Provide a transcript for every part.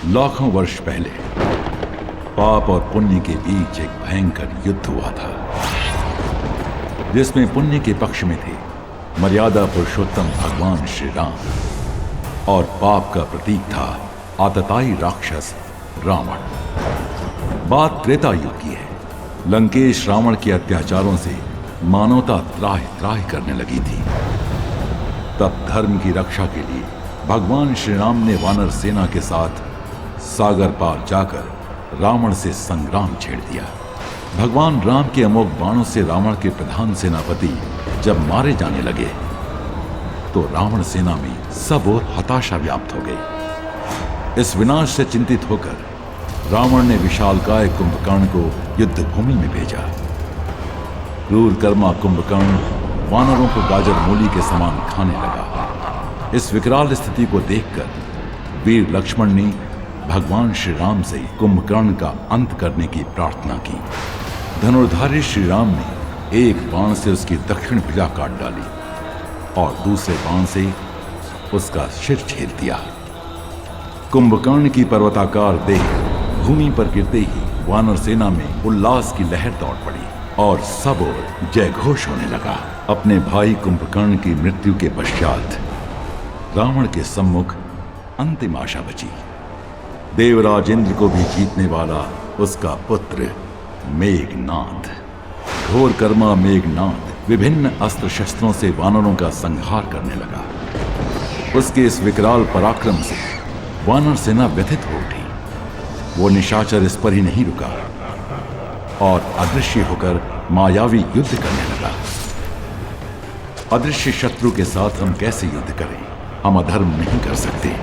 लाखों वर्ष पहले पाप और पुण्य के बीच एक भयंकर युद्ध हुआ था, जिसमें पुण्य के पक्ष में थे मर्यादा पुरुषोत्तम भगवान श्री राम और पाप का प्रतीक था आतताई राक्षस रावण। बात त्रेता युग की है। लंकेश रावण के अत्याचारों से मानवता त्राहि त्राहि करने लगी थी। तब धर्म की रक्षा के लिए भगवान श्री राम ने वानर सेना के साथ सागर पार जाकर रावण से संग्राम छेड़ दिया। भगवान राम के अमोघ बाणों से रावण के प्रधान सेनापति जब मारे जाने लगे तो रावण सेना में सब ओर हताशा व्याप्त हो गई। इस विनाश से चिंतित होकर रावण ने विशालकाय कुंभकर्ण को युद्ध भूमि में भेजा। क्रूर कर्मा कुंभकर्ण वानरों को गाजर मूली के समान खाने लगा। इस विकराल स्थिति को देखकर वीर लक्ष्मण ने भगवान श्री राम से कुंभकर्ण का अंत करने की प्रार्थना की। धनुर्धारी श्री राम ने एक बाण से उसकी दक्षिण भुजा काट डाली और दूसरे बाण से उसका सिर छेद दिया। कुंभकर्ण की पर्वताकार देह भूमि पर गिरते ही वानर सेना में उल्लास की लहर दौड़ पड़ी और सब ओर जय घोष होने लगा। अपने भाई कुंभकर्ण की मृत्यु के पश्चात रावण के सम्मुख अंतिम आशा बची। देवराज इंद्र को भी जीतने वाला उसका पुत्र मेघनाद। घोर कर्मा मेघनाद विभिन्न अस्त्र शस्त्रों से वानरों का संहार करने लगा। उसके इस विकराल पराक्रम से वानर सेना व्यथित हो उठी। वो निशाचर इस पर ही नहीं रुका और अदृश्य होकर मायावी युद्ध करने लगा। अदृश्य शत्रु के साथ हम कैसे युद्ध करें? हम अधर्म नहीं कर सकते।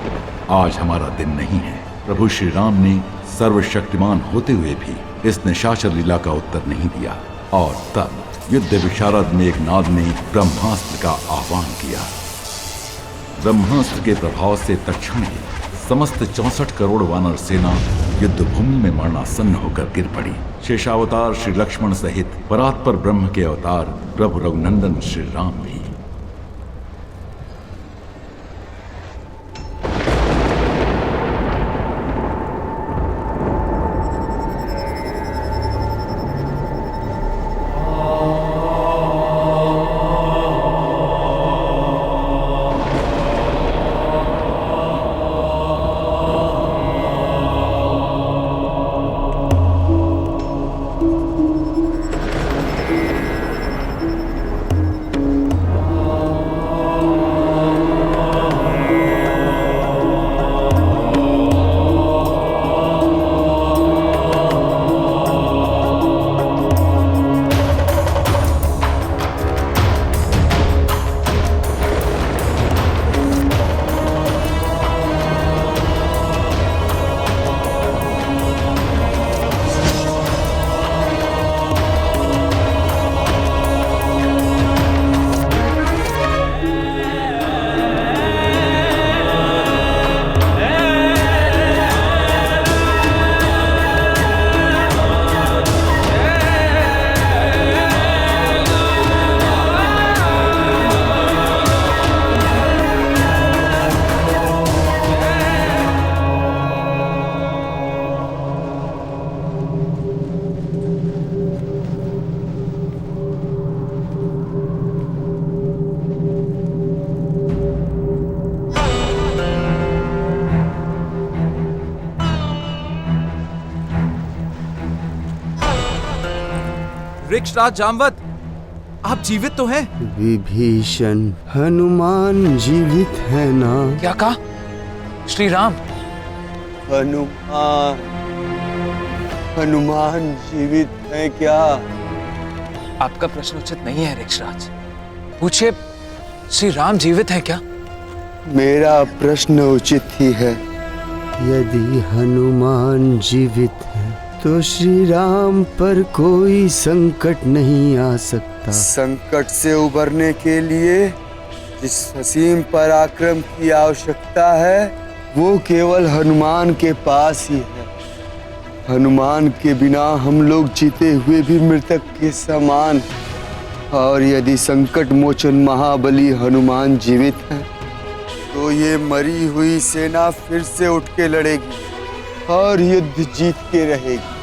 आज हमारा दिन नहीं है। प्रभु श्री राम ने सर्वशक्तिमान होते हुए भी इस निशाचर लीला का उत्तर नहीं दिया और तब युद्ध विशारद मेघनाद ने ब्रह्मास्त्र का आह्वान किया। ब्रह्मास्त्र के प्रभाव से तत्क्षण ही समस्त 64 करोड़ वानर सेना युद्ध भूमि में मरणासन्न होकर गिर पड़ी। शेषावतार श्री लक्ष्मण सहित परात्पर ब्रह्म के अवतार प्रभु रघुनंदन श्री राम भी। वृक्षराज जामवत, आप जीवित तो हैं? विभीषण, हनुमान जीवित है ना? क्या कहा? श्री राम? हनुमान जीवित है क्या? आपका प्रश्न उचित नहीं है वृक्षराज। पूछिए, श्री राम जीवित है क्या? मेरा प्रश्न उचित ही है। यदि हनुमान जीवित है तो श्री राम पर कोई संकट नहीं आ सकता। संकट से उबरने के लिए जिस असीम पराक्रम की आवश्यकता है वो केवल हनुमान के पास ही है। हनुमान के बिना हम लोग जीते हुए भी मृतक के समान। और यदि संकट मोचन महाबली हनुमान जीवित है तो ये मरी हुई सेना फिर से उठ के लड़ेगी। और युद्ध जीत के रहेगी।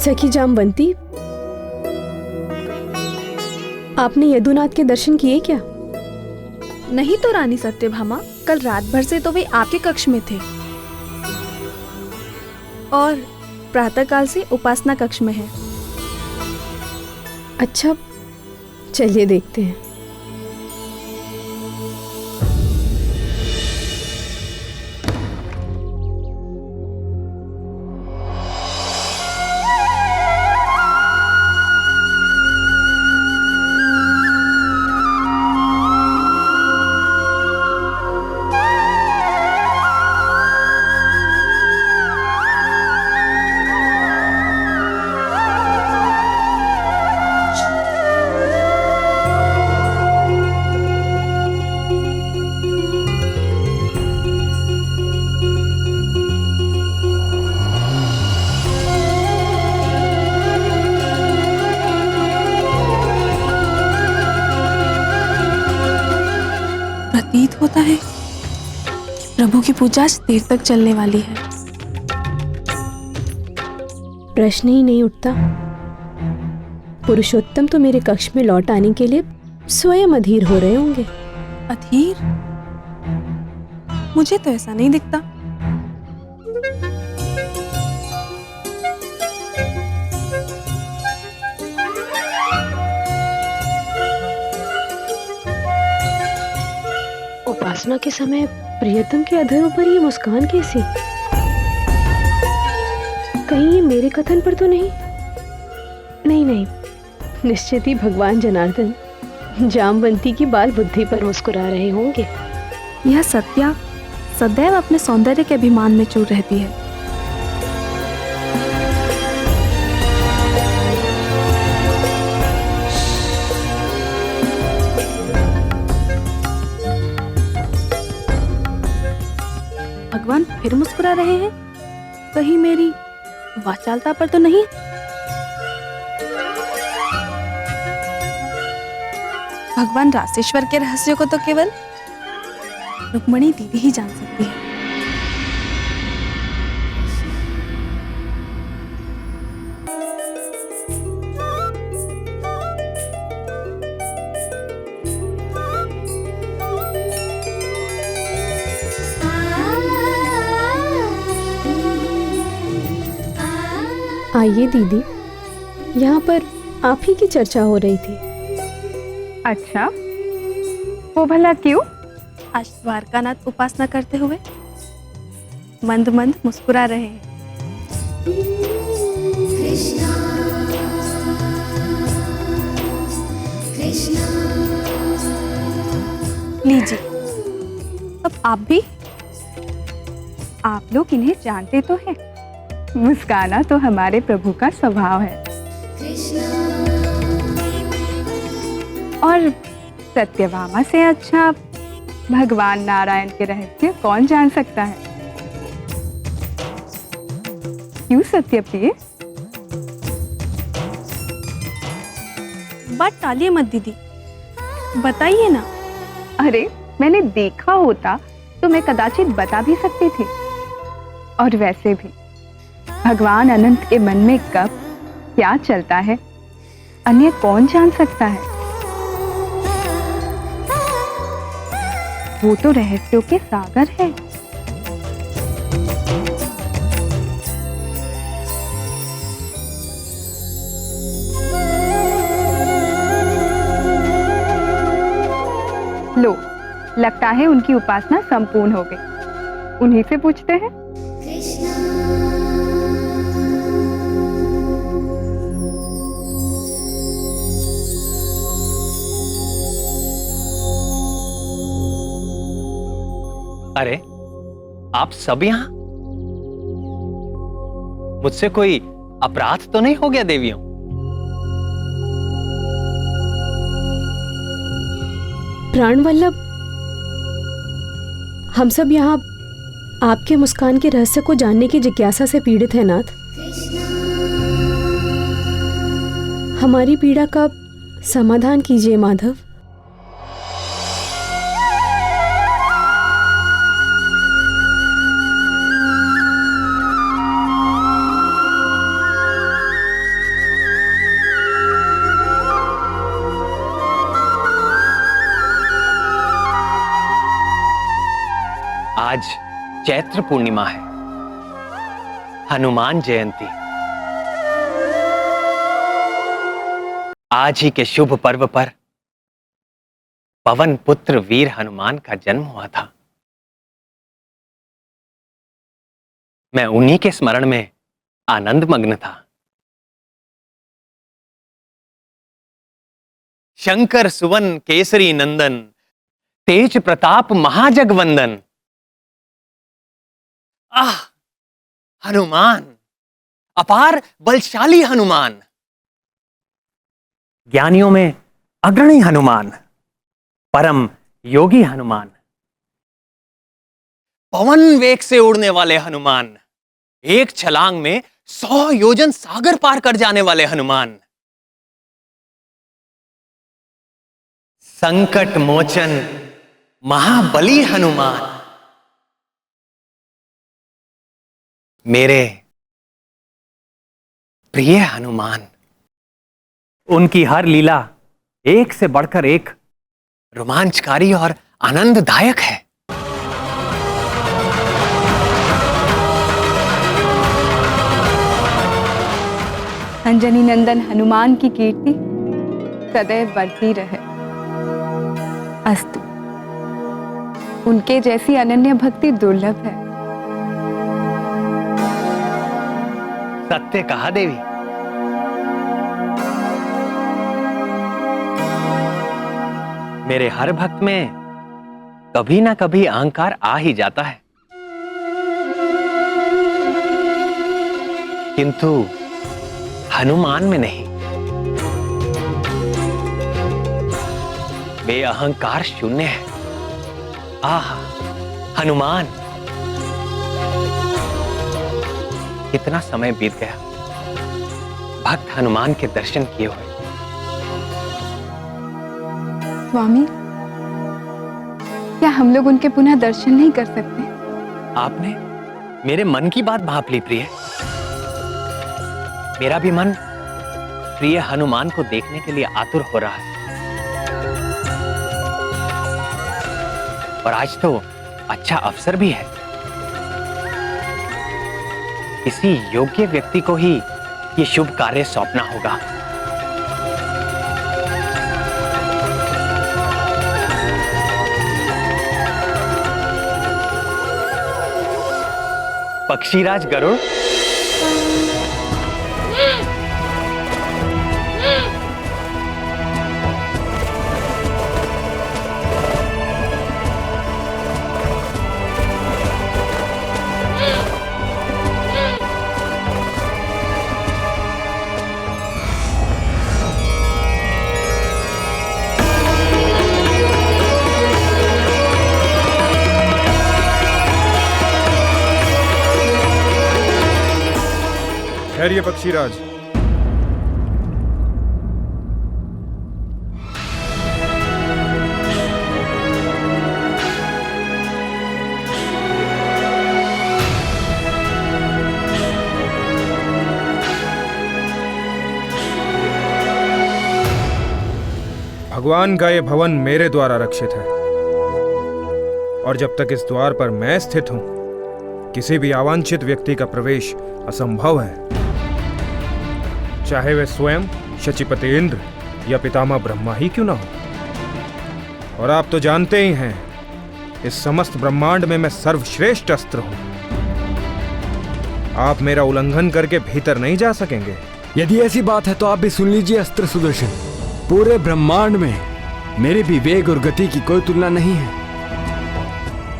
सखी जामवंती, आपने यदुनाथ के दर्शन किए क्या? नहीं तो रानी सत्यभामा, कल रात भर से तो वे आपके कक्ष में थे और प्रातःकाल से उपासना कक्ष में हैं। अच्छा, चलिए देखते हैं। प्रतीत होता है कि प्रभु की पूजा आज देर तक चलने वाली है। प्रश्न ही नहीं उठता। पुरुषोत्तम तो मेरे कक्ष में लौट आने के लिए स्वयं अधीर हो रहे होंगे। अधीर? मुझे तो ऐसा नहीं दिखता। उपासना के समय प्रियतम के अधरों पर ये मुस्कान कैसी? कहीं ये मेरे कथन पर तो नहीं? नहीं, निश्चित ही भगवान जनार्दन जामवंती की बाल बुद्धि पर मुस्कुरा रहे होंगे। यह सत्या सदैव अपने सौंदर्य के अभिमान में चूर रहती है। भगवान फिर मुस्कुरा रहे हैं? कहीं मेरी वाचालता पर तो नहीं? भगवान रासेश्वर के रहस्यों को तो केवल रुक्मणी दीदी ही जान सकती है। आइए दीदी, यहाँ पर आप ही की चर्चा हो रही थी। अच्छा, वो भला क्यों? आज द्वारकानाथ उपासना करते हुए मंद मंद मुस्कुरा रहे हैं। लीजिए, अब आप भी। आप लोग इन्हें जानते तो हैं, मुस्काना तो हमारे प्रभु का स्वभाव है। और सत्यभामा से अच्छा भगवान नारायण के रहस्य कौन जान सकता है? क्यों सत्यप्रिय? बात टालिए मत दीदी, बताइए ना। अरे मैंने देखा होता तो मैं कदाचित बता भी सकती थी। और वैसे भी भगवान अनंत के मन में कब क्या चलता है अन्य कौन जान सकता है? वो तो रहस्यों के सागर है। लो, लगता है उनकी उपासना संपूर्ण हो गई। उन्हीं से पूछते हैं। अरे आप सब यहां? मुझसे कोई अपराध तो नहीं हो गया देवियों? प्राणवल्लभ, हम सब यहाँ आपके मुस्कान के रहस्य को जानने की जिज्ञासा से पीड़ित हैं नाथ। हमारी पीड़ा का समाधान कीजिए माधव। आज चैत्र पूर्णिमा है, हनुमान जयंती। आज ही के शुभ पर्व पर पवन पुत्र वीर हनुमान का जन्म हुआ था। मैं उन्हीं के स्मरण में आनंद मग्न था। शंकर सुवन केसरी नंदन, तेज प्रताप महाजगवंदन। आह, हनुमान, अपार बलशाली हनुमान, ज्ञानियों में अग्रणी हनुमान, परम योगी हनुमान, पवन वेग से उड़ने वाले हनुमान, एक छलांग में 100 योजन सागर पार कर जाने वाले हनुमान, संकट मोचन महाबली हनुमान, मेरे प्रिय हनुमान। उनकी हर लीला एक से बढ़कर एक रोमांचकारी और आनंददायक है। अंजनी नंदन हनुमान की कीर्ति सदैव बढ़ती रहे। अस्तु, उनके जैसी अनन्य भक्ति दुर्लभ है। सत्य कहा देवी। मेरे हर भक्त में कभी ना कभी अहंकार आ ही जाता है, किंतु हनुमान में नहीं। वे अहंकार शून्य है। आह, हनुमान, कितना समय बीत गया भक्त हनुमान के दर्शन किए हुए। स्वामी, क्या हम लोग उनके पुनः दर्शन नहीं कर सकते? आपने मेरे मन की बात भांप ली प्रिय। मेरा भी मन प्रिय हनुमान को देखने के लिए आतुर हो रहा है। और आज तो अच्छा अवसर भी है। किसी योग्य व्यक्ति को ही ये शुभ कार्य सौंपना होगा। पक्षीराज गरुड़, ठहरिए पक्षीराज। भगवान का ये भवन मेरे द्वारा रक्षित है और जब तक इस द्वार पर मैं स्थित हूं, किसी भी अवांछित व्यक्ति का प्रवेश असंभव है, चाहे वे स्वयं शचीपति इंद्र या पितामह ब्रह्मा ही क्यों ना हो। और आप तो जानते ही हैं, इस समस्त ब्रह्मांड में मैं सर्वश्रेष्ठ अस्त्र हूं। आप मेरा उल्लंघन करके भीतर नहीं जा सकेंगे। यदि ऐसी बात है तो आप भी सुन लीजिए अस्त्र सुदर्शन। पूरे ब्रह्मांड में मेरे भी वेग और गति की कोई तुलना नहीं है।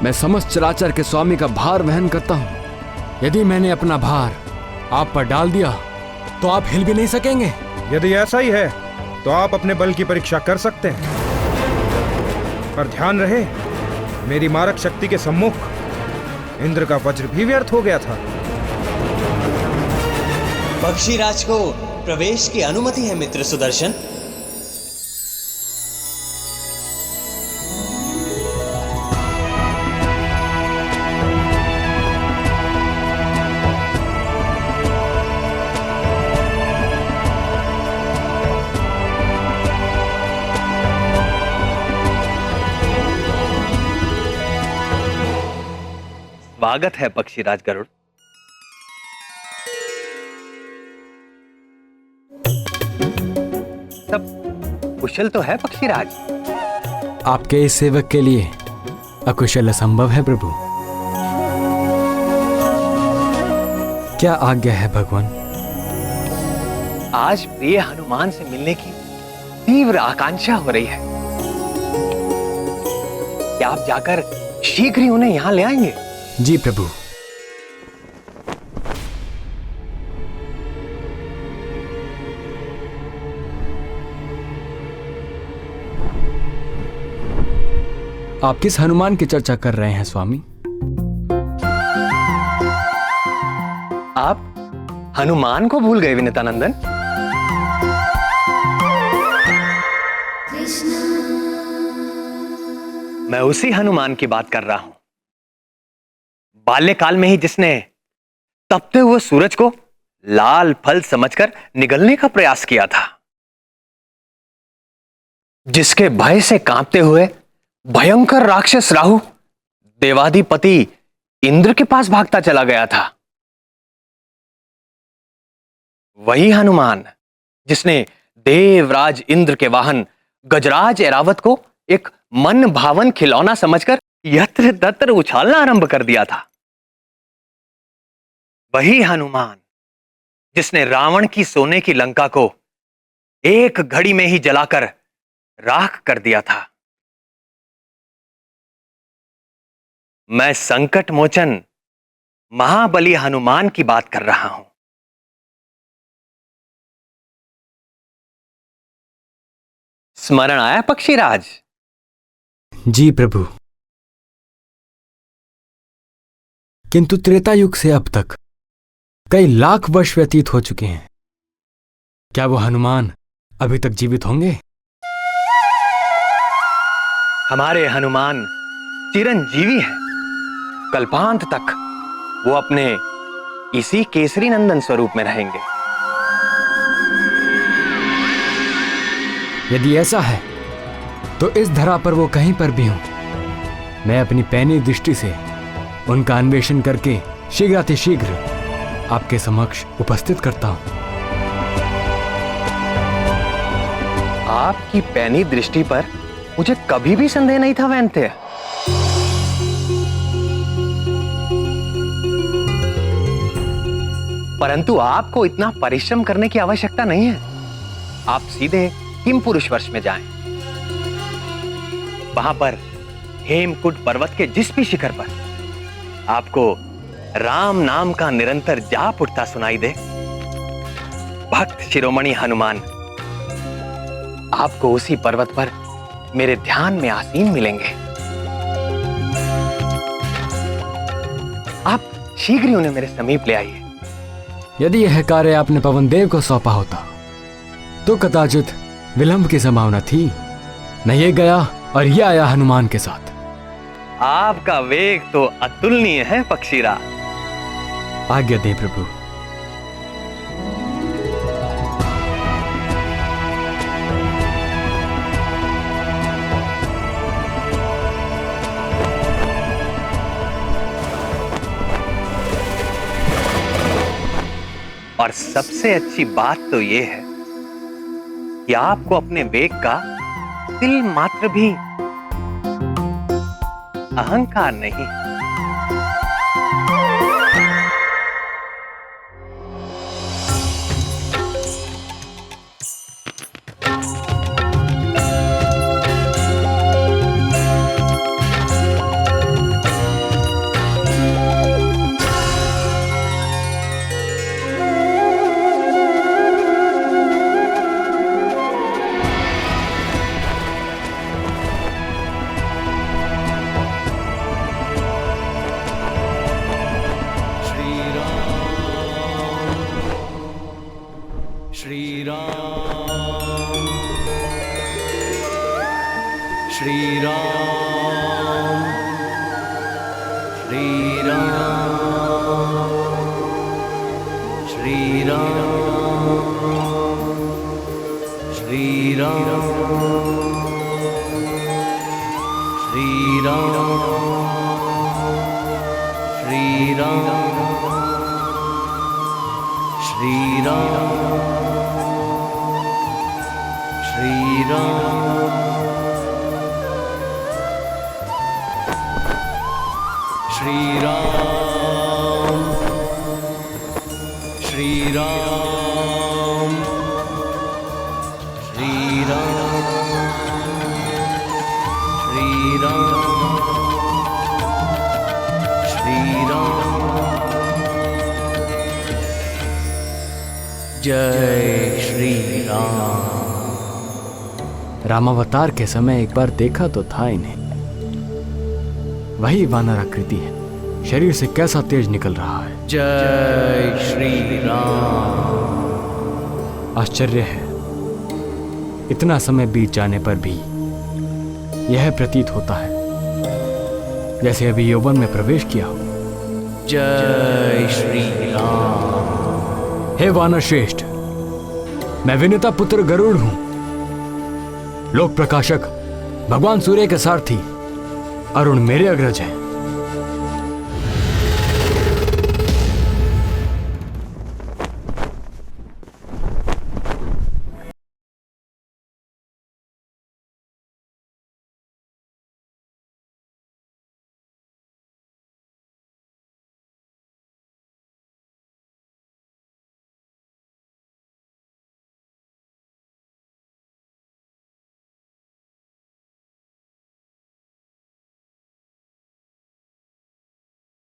मैं समस्त चराचर के स्वामी का भार वहन करता हूं। यदि मैंने अपना भार आप पर डाल दिया तो आप हिल भी नहीं सकेंगे। यदि ऐसा ही है तो आप अपने बल की परीक्षा कर सकते हैं, पर ध्यान रहे, मेरी मारक शक्ति के सम्मुख इंद्र का वज्र भी व्यर्थ हो गया था। पक्षीराज को प्रवेश की अनुमति है मित्र सुदर्शन। स्वागत है पक्षीराज गरुड़। सब कुशल तो है पक्षीराज? आपके इस सेवक के लिए अकुशल असंभव है प्रभु। क्या आज्ञा है भगवान? आज प्रिय हनुमान से मिलने की तीव्र आकांक्षा हो रही है। क्या आप जाकर शीघ्र ही उन्हें यहां ले आएंगे? जी प्रभु। आप किस हनुमान की चर्चा कर रहे हैं स्वामी? आप हनुमान को भूल गए विनीतानंदन? मैं उसी हनुमान की बात कर रहा हूं, बाल्यकाल में ही जिसने तपते हुए सूरज को लाल फल समझकर निगलने का प्रयास किया था, जिसके भय से कांपते हुए भयंकर राक्षस राहु देवाधिपति इंद्र के पास भागता चला गया था। वही हनुमान जिसने देवराज इंद्र के वाहन गजराज ऐरावत को एक मन भावन खिलौना समझकर यत्र तत्र उछालना आरंभ कर दिया था। वही हनुमान जिसने रावण की सोने की लंका को एक घड़ी में ही जलाकर राख कर दिया था। मैं संकट मोचन महाबली हनुमान की बात कर रहा हूं। स्मरण आया पक्षीराज? जी प्रभु। किंतु त्रेता युग से अब तक कई लाख वर्ष व्यतीत हो चुके हैं। क्या वो हनुमान अभी तक जीवित होंगे? हमारे हनुमान चिरंजीवी हैं। कल्पांत तक वो अपने इसी केसरी नंदन स्वरूप में रहेंगे। यदि ऐसा है तो इस धरा पर वो कहीं पर भी हों, मैं अपनी पैनी दृष्टि से उनका अन्वेषण करके शीघ्रातिशीघ्र आपके समक्ष उपस्थित करता हूं। आपकी पैनी दृष्टि पर मुझे कभी भी संदेह नहीं था वैन्ते। परंतु आपको इतना परिश्रम करने की आवश्यकता नहीं है। आप सीधे किमपुरुष वर्ष में जाएं। वहां पर हेमकुट पर्वत के जिस भी शिखर पर आपको राम नाम का निरंतर जाप उठता सुनाई दे, भक्त शिरोमणि हनुमान आपको उसी पर्वत पर मेरे ध्यान में आसीन मिलेंगे। आप शीघ्र ही उन्हें मेरे समीप ले आइए। यदि यह कार्य आपने पवनदेव को सौंपा होता तो कदाचित विलंब की संभावना थी। न ये गया और ये आया हनुमान के साथ। आपका वेग तो अतुलनीय है पक्षीराज। आज्ञा दें प्रभु। और सबसे अच्छी बात तो यह है कि आपको अपने वेग का तिल मात्र भी अहंकार नहीं। जय श्री राम। रामावतार के समय एक बार देखा तो था इन्हें। वही वानर आकृति है। शरीर से कैसा तेज निकल रहा है। जय श्री राम। आश्चर्य है, इतना समय बीत जाने पर भी यह प्रतीत होता है जैसे अभी यौवन में प्रवेश किया हो। जय श्री राम। हे वानर श्रेष्ठ, मैं विनुता पुत्र गरुड़ हूं, लोक प्रकाशक, भगवान सूर्य के सारथी, अरुण मेरे अग्रज हैं।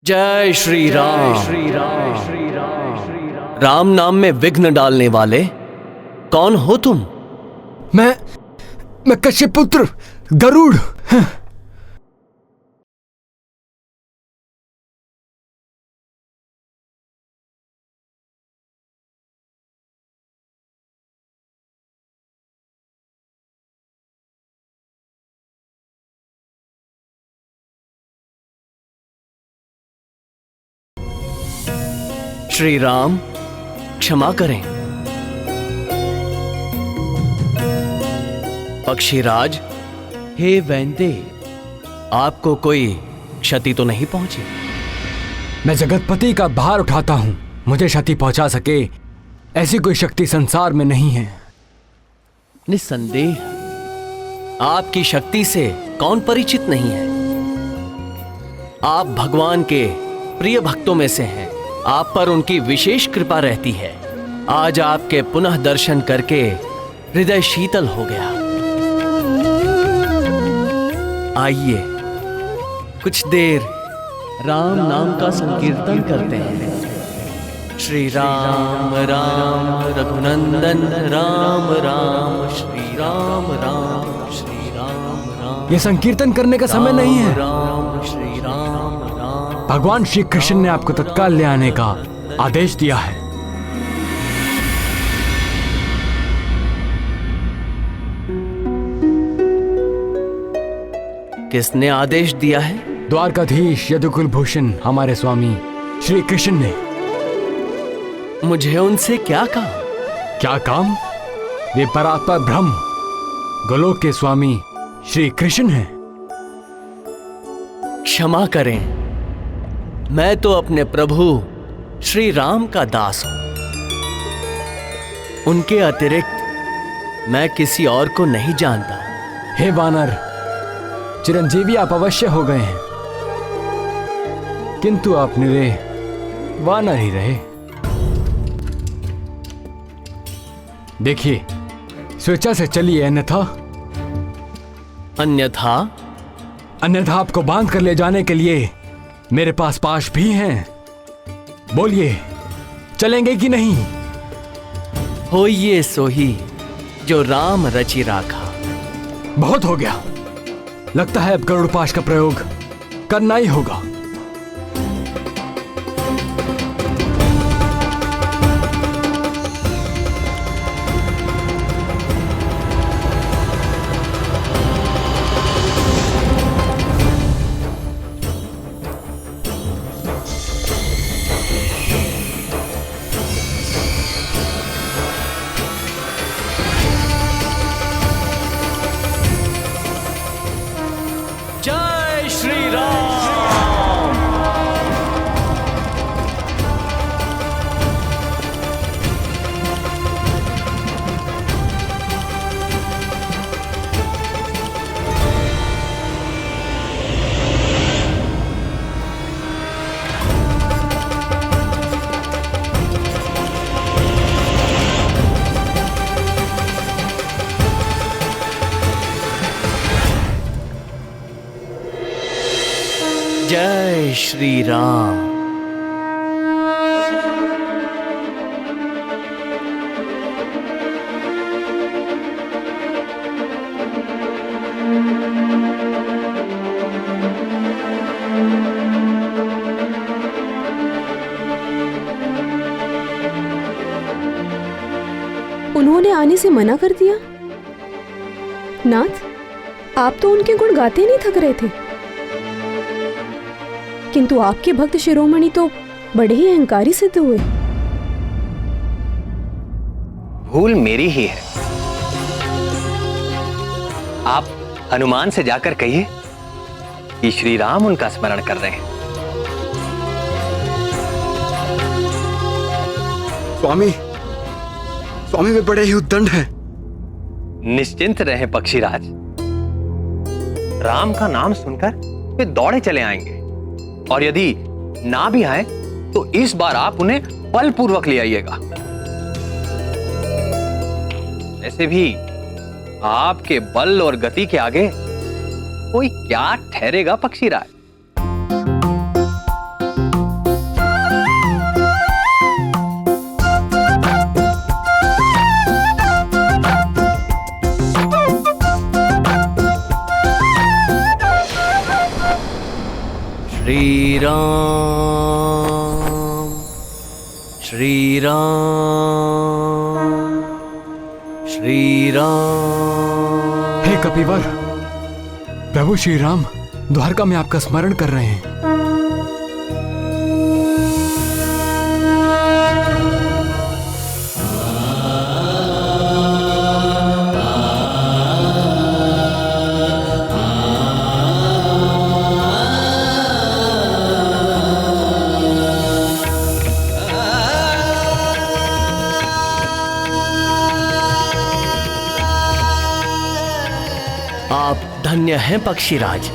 जय श्री राम। राम नाम में विघ्न डालने वाले कौन हो तुम? मैं कश्यप पुत्र गरुड़। श्री राम क्षमा करें। पक्षीराज, हे वैन्ते, आपको कोई क्षति तो नहीं पहुंची? मैं जगतपति का भार उठाता हूं, मुझे क्षति पहुंचा सके ऐसी कोई शक्ति संसार में नहीं है। निस्संदेह आपकी शक्ति से कौन परिचित नहीं है। आप भगवान के प्रिय भक्तों में से हैं। आप पर उनकी विशेष कृपा रहती है। आज आपके पुनः दर्शन करके हृदय शीतल हो गया। आइए कुछ देर राम नाम का संकीर्तन करते हैं। श्री राम राम रघुनंदन राम राम, श्री राम राम श्री राम राम। ये संकीर्तन करने का समय नहीं है। राम श्री राम राम। भगवान श्री कृष्ण ने आपको तत्काल ले आने का आदेश दिया है। किसने आदेश दिया है? द्वारकाधीश यदुकुल भूषण हमारे स्वामी श्री कृष्ण ने। मुझे उनसे क्या काम? क्या काम? वे परात्पर ब्रह्म गोलोक के स्वामी श्री कृष्ण हैं। क्षमा करें, मैं तो अपने प्रभु श्री राम का दास हूं। उनके अतिरिक्त मैं किसी और को नहीं जानता। हे वानर, चिरंजीवी आप अवश्य हो गए हैं, किंतु आप निरे वानर ही रहे। देखिए, स्वेच्छा से चलिए, अन्यथा आपको बांध कर ले जाने के लिए मेरे पास पाश भी हैं। बोलिए, चलेंगे कि नहीं? होइए सोही जो राम रचि राखा। बहुत हो गया, लगता है अब गरुड़ पाश का प्रयोग करना ही होगा। जय श्री राम। जय श्री राम। उन्होंने आने से मना कर दिया? नाथ, आप तो उनके गुण गाते नहीं थक रहे थे, किंतु आपके भक्त शिरोमणि तो बड़े ही अहंकारी सिद्ध हुए। भूल मेरी ही है। आप हनुमान से जाकर कहिए कि श्री राम उनका स्मरण कर रहे हैं। स्वामी, स्वामी वे बड़े ही उद्दंड हैं। निश्चिंत रहें पक्षीराज, राम का नाम सुनकर वे दौड़े चले आएंगे, और यदि ना भी आए तो इस बार आप उन्हें बलपूर्वक ले आइएगा। ऐसे भी आपके बल और गति के आगे कोई क्या ठहरेगा पक्षीराज। श्री राम, श्री राम, श्री राम। हे कपिवर, प्रभु श्री राम द्वारका में आपका स्मरण कर रहे हैं। धन्य हैं पक्षीराज।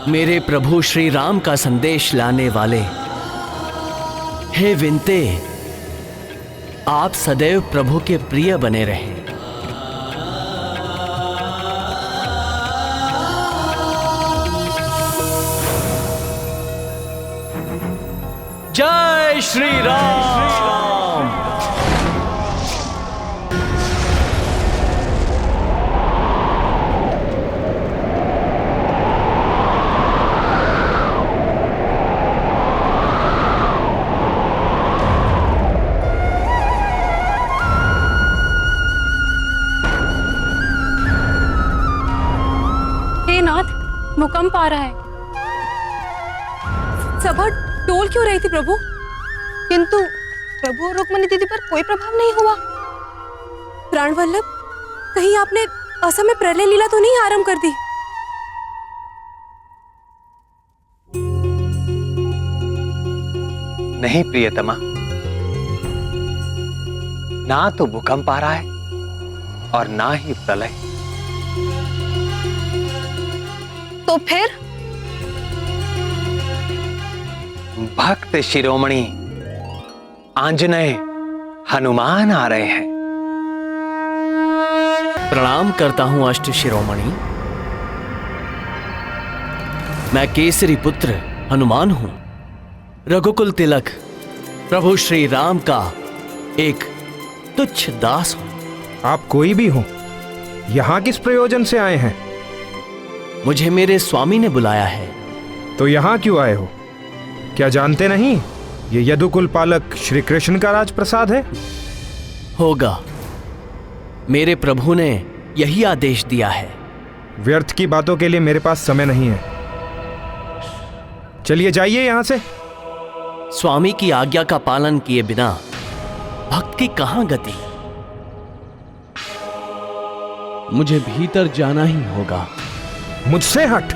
मेरे प्रभु श्री राम का संदेश लाने वाले हे विनते, आप सदैव प्रभु के प्रिय बने रहें। जय श्री राम। हे नाथ, भूकंप आ रहा है। सभा डोल क्यों रही थी प्रभु? किंतु प्रभु और रुक्मणी दीदी पर कोई प्रभाव नहीं हुआ। प्राणवल्लभ, कहीं आपने असमय प्रलय लीला तो नहीं आरंभ कर दी? नहीं प्रियतमा, ना तो भूकंप आ रहा है और ना ही प्रलय। तो फिर? भक्त शिरोमणि आंजनेय हनुमान आ रहे हैं। प्रणाम करता हूं अष्ट शिरोमणि। मैं केसरी पुत्र हनुमान हूं, रघुकुल तिलक प्रभु श्री राम का एक तुच्छ दास हूं। आप कोई भी हो, यहां किस प्रयोजन से आए हैं? मुझे मेरे स्वामी ने बुलाया है। तो यहां क्यों आए हो? क्या जानते नहीं ये यदुकुल पालक श्री कृष्ण का राजप्रसाद है? होगा, मेरे प्रभु ने यही आदेश दिया है। व्यर्थ की बातों के लिए मेरे पास समय नहीं है। चलिए जाइए यहां से। स्वामी की आज्ञा का पालन किए बिना भक्त की कहां गति? मुझे भीतर जाना ही होगा। मुझसे हट।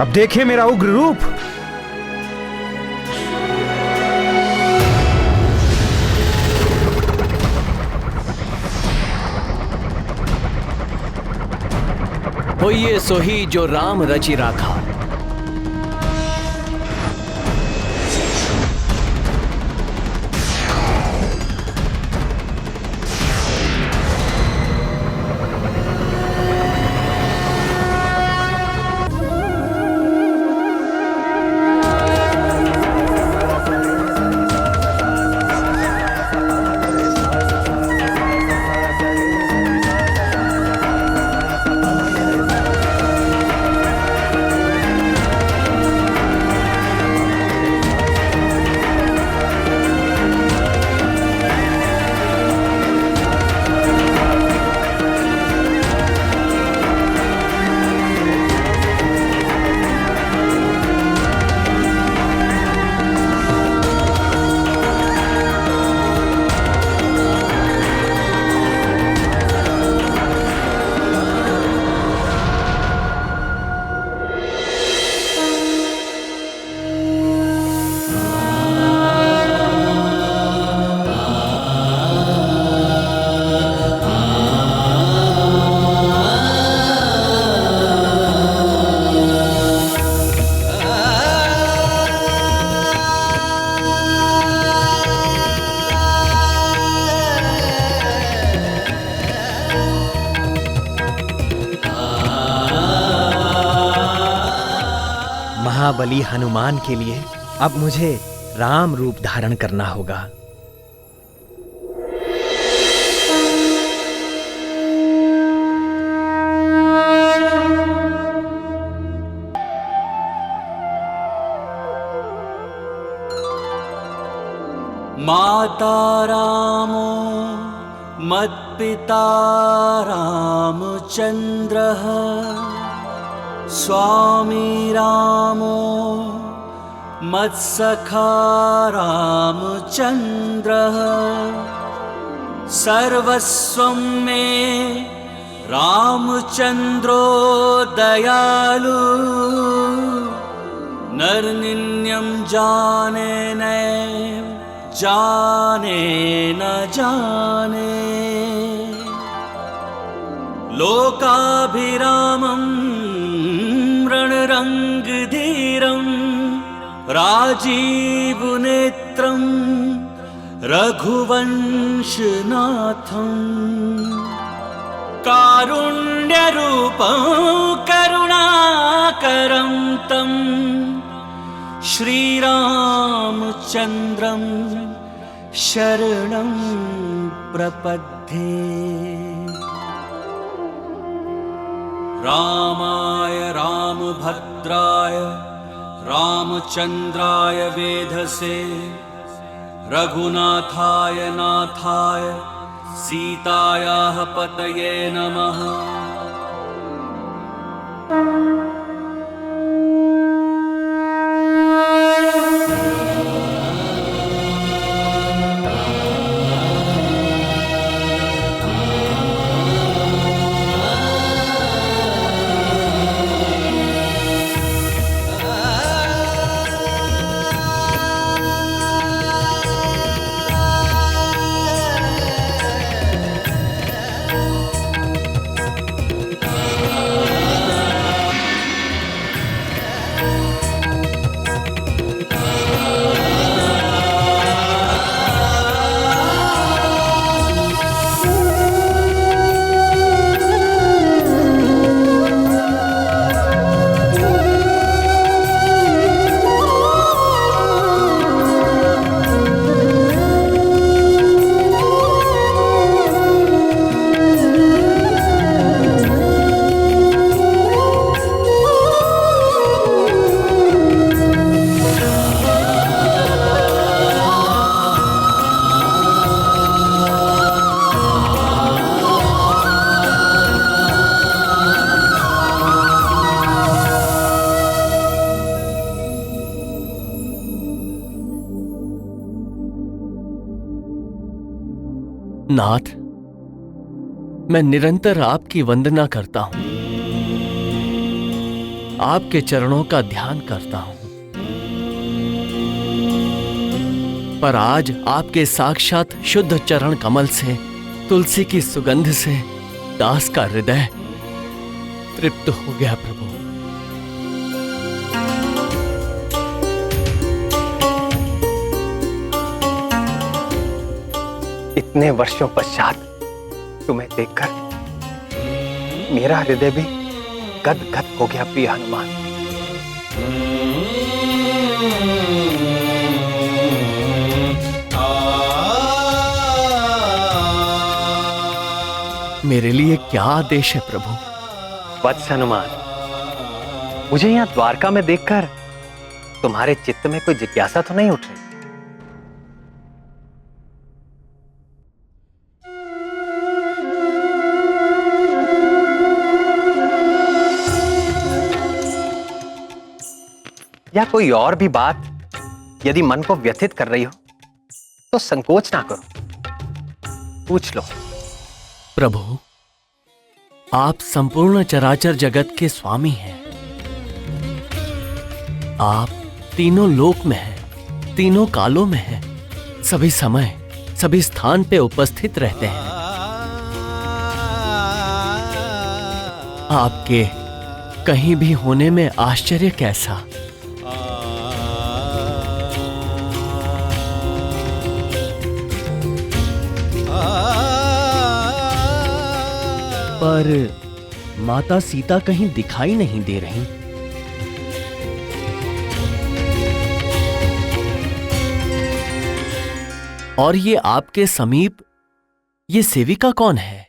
अब देखिए मेरा उग्र रूप। होइए सोही जो राम रचि राखा। महाबली हनुमान के लिए अब मुझे राम रूप धारण करना होगा। माता रामो मत्पिता रामचन्द्रः स्वामी रामो मत्सखा रामचन्द्रः सर्वस्वं मे रामचन्द्रो दयालु नरनिन्यं जाने नैव जाने न जाने लोकाभिरामं रणरङ्गधीरं राजीवनेत्रं रघुवंशनाथं कारुण्यरूपं करुणाकरं तं श्रीरामचन्द्रं शरणं प्रपद्ये। रामाय रामभद्राय रामचन्द्राय वेधसे रघुनाथाय नाथाय सीतायाः पतये नमः। नाथ, मैं निरंतर आपकी वंदना करता हूं, आपके चरणों का ध्यान करता हूं, पर आज आपके साक्षात शुद्ध चरण कमल से, तुलसी की सुगंध से दास का हृदय तृप्त हो गया प्रभु। इतने वर्षों पश्चात तुम्हें देखकर मेरा हृदय भी गदगद हो गया प्रिय हनुमान। मेरे लिए क्या आदेश है प्रभु? वत्स हनुमान, मुझे यहाँ द्वारका में देखकर तुम्हारे चित्त में कोई जिज्ञासा तो नहीं उठ रही? या कोई और भी बात यदि मन को व्यथित कर रही हो तो संकोच ना करो, पूछ लो। प्रभु, आप संपूर्ण चराचर जगत के स्वामी हैं। आप तीनों लोक में हैं, तीनों कालों में हैं, सभी समय सभी स्थान पे उपस्थित रहते हैं। आपके कहीं भी होने में आश्चर्य कैसा? पर माता सीता कहीं दिखाई नहीं दे रही। और ये आपके समीप ये सेविका कौन है?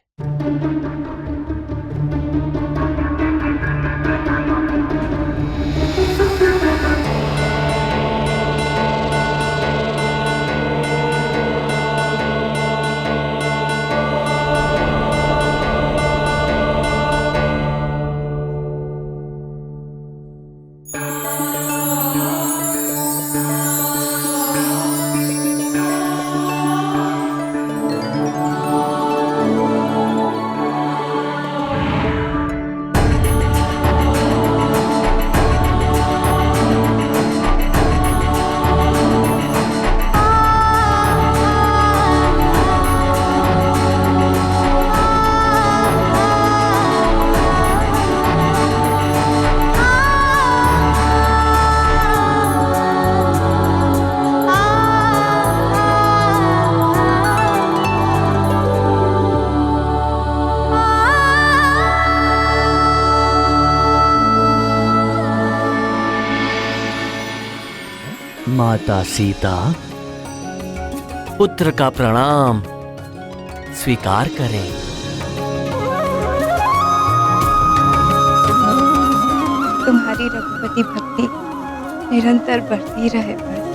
माता सीता, पुत्र का प्रणाम स्वीकार करें। तुम्हारी रघुपति भक्ति निरंतर बढ़ती रहे।